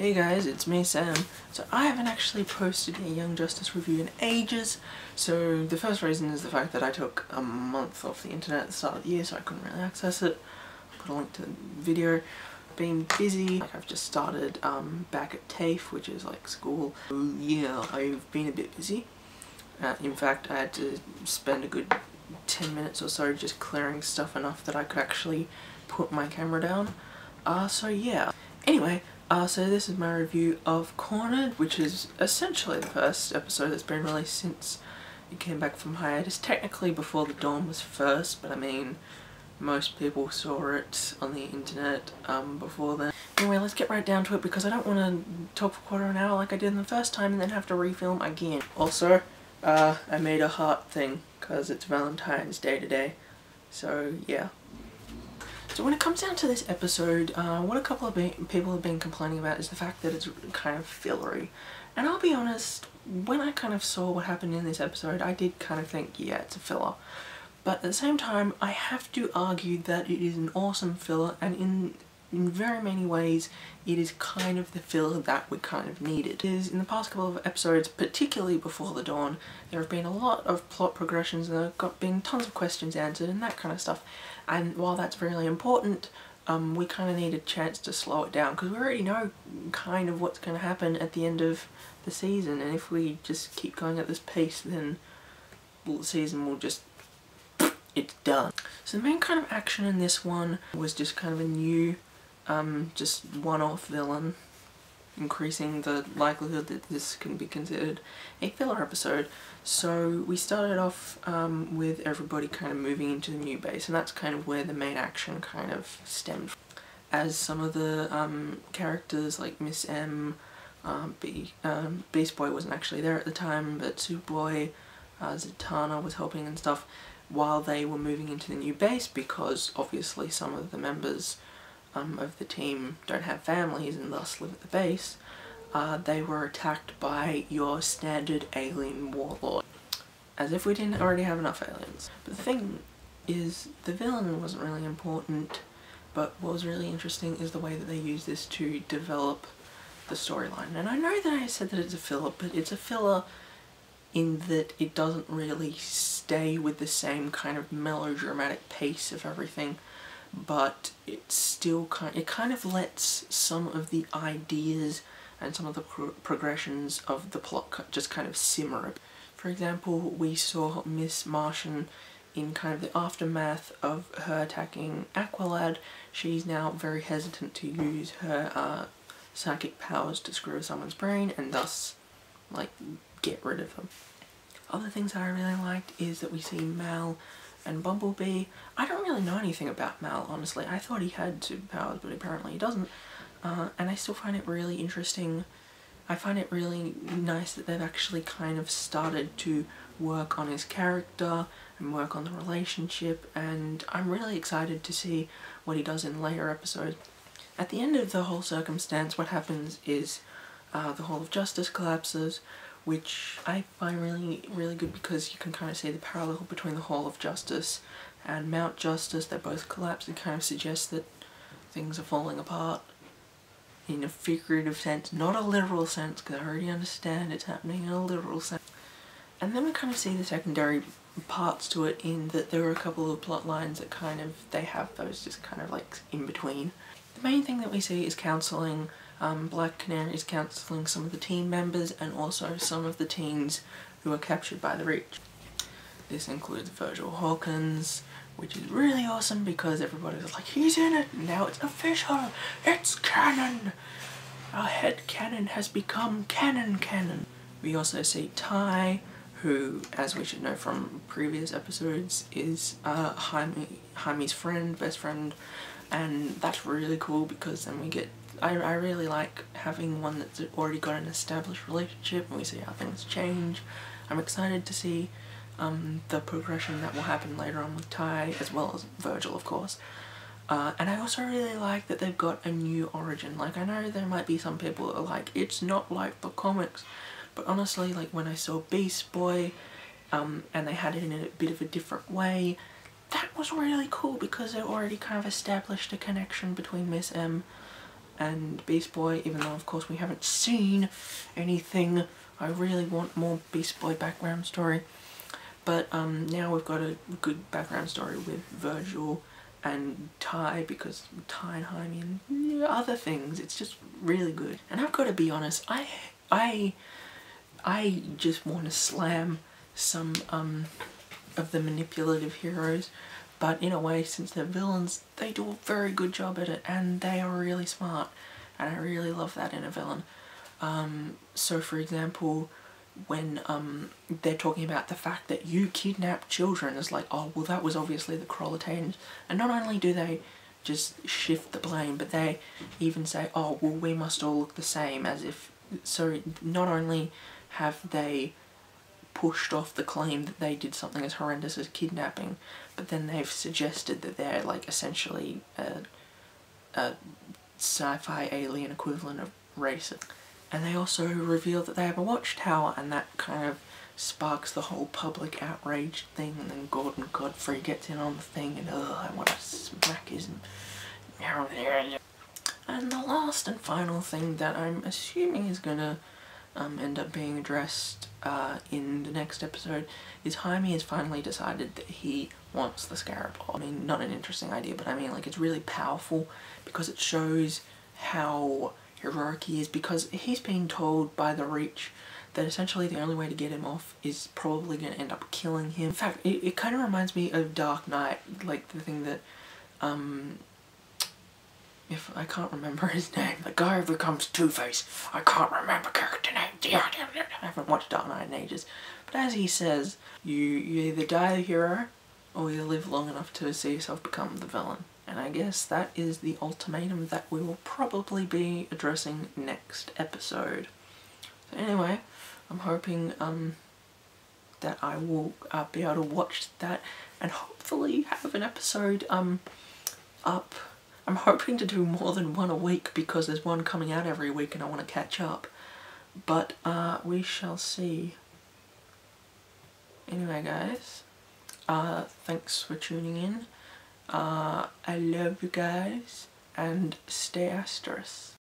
Hey guys, it's me, Sam. So I haven't actually posted a Young Justice review in ages, so the first reason is the fact that I took a month off the internet at the start of the year, so I couldn't really access it. I'll put a link to the video. Been busy, like I've just started back at TAFE, which is like school. So yeah, I've been a bit busy. In fact, I had to spend a good 10 minutes or so just clearing stuff enough that I could actually put my camera down. So yeah. Anyway, so this is my review of Kon-El, which is essentially the first episode that's been released since it came back from hiatus. Technically Before the Dawn was first, but I mean, most people saw it on the internet before then. Anyway, let's get right down to it because I don't want to talk for a quarter of an hour like I did the first time and then have to refilm again. Also, I made a heart thing because it's Valentine's Day today, so yeah. So when it comes down to this episode, what a couple of people have been complaining about is the fact that it's kind of fillery. And I'll be honest, when I kind of saw what happened in this episode, I did kind of think, yeah, it's a filler. But at the same time, I have to argue that it is an awesome filler, and in very many ways, it is kind of the filler that we kind of needed. In the past couple of episodes, particularly Before the Dawn, there have been a lot of plot progressions and there have been tons of questions answered and that kind of stuff. And while that's really important, we kind of need a chance to slow it down because we already know kind of what's going to happen at the end of the season, and if we just keep going at this pace, then the season will just... it's done. So the main kind of action in this one was just kind of a new, just one-off villain, increasing the likelihood that this can be considered a filler episode. So we started off with everybody kind of moving into the new base, and that's kind of where the main action kind of stemmed from. As some of the characters like Miss M, Beast Boy wasn't actually there at the time, but Superboy, Zatanna was helping and stuff while they were moving into the new base, because obviously some of the members of the team don't have families and thus live at the base. They were attacked by your standard alien warlord. As if we didn't already have enough aliens. But the thing is, the villain wasn't really important, but what was really interesting is the way that they used this to develop the storyline. And I know that I said that it's a filler, but it's a filler in that it doesn't really stay with the same kind of melodramatic pace of everything, but it still kind of lets some of the ideas and some of the progressions of the plot just kind of simmer. For example, we saw Miss Martian in kind of the aftermath of her attacking Aqualad. She's now very hesitant to use her psychic powers to screw with someone's brain and thus, like, get rid of them. Other things that I really liked is that we see Mal and Bumblebee. I don't really know anything about Mal, honestly. I thought he had superpowers, but apparently he doesn't. And I still find it really interesting. I find it really nice that they've actually kind of started to work on his character and work on the relationship, and I'm really excited to see what he does in later episodes. At the end of the whole circumstance, what happens is the Hall of Justice collapses, which I find really good because you can kind of see the parallel between the Hall of Justice and Mount Justice. They both collapse and kind of suggest that things are falling apart in a figurative sense, not a literal sense, because I already understand it's happening in a literal sense. And then we kind of see the secondary parts to it in that there are a couple of plot lines that kind of, they have those just kind of like in between. The main thing that we see is counselling. Black Canary is counselling some of the team members and also some of the teens who are captured by the Reach. This includes Virgil Hawkins, which is really awesome because everybody's like, he's in it, now it's official, it's canon! Our head canon has become Canon-Canon. We also see Ty, who, as we should know from previous episodes, is Jaime's friend, best friend, and that's really cool because then we get, I really like having one that's already got an established relationship and we see how things change. I'm excited to see the progression that will happen later on with Ty, as well as Virgil, of course. And I also really like that they've got a new origin. Like, I know there might be some people that are like, it's not like the comics, but honestly, like when I saw Beast Boy, and they had it in a bit of a different way, that was really cool because it already kind of established a connection between Miss M and Beast Boy, even though of course we haven't seen anything. I really want more Beast Boy background story. But now we've got a good background story with Virgil and Ty, because Ty and Jaime and other things, it's just really good. And I've got to be honest, I just want to slam some of the manipulative heroes, but in a way, since they're villains, they do a very good job at it, and they are really smart, and I really love that in a villain. So for example, when they're talking about the fact that you kidnap children, it's like, oh well, that was obviously the Krollatans. And not only do they just shift the blame, but they even say, oh well, we must all look the same, as if, so not only have they pushed off the claim that they did something as horrendous as kidnapping, but then they've suggested that they're like essentially a sci-fi alien equivalent of racist. And they also reveal that they have a watchtower, and that kind of sparks the whole public outrage thing, and then Gordon Godfrey gets in on the thing, and I want to smack his... And the last and final thing that I'm assuming is gonna end up being addressed in the next episode is Jaime has finally decided that he wants the Scarab. I mean, not an interesting idea, but I mean, like, it's really powerful because it shows how heroic he is, because he's being told by the Reach that essentially the only way to get him off is probably going to end up killing him. In fact, it kind of reminds me of Dark Knight, like the thing that, if I can't remember his name, the guy who becomes Two-Face, I can't remember character name, I haven't watched Dark Knight in ages, but as he says, you either die a hero, or you live long enough to see yourself become the villain. And I guess that is the ultimatum that we will probably be addressing next episode. So anyway, I'm hoping that I will be able to watch that and hopefully have an episode up. I'm hoping to do more than one a week because there's one coming out every week and I want to catch up. But we shall see. Anyway guys, thanks for tuning in. I love you guys, and stay asterisk.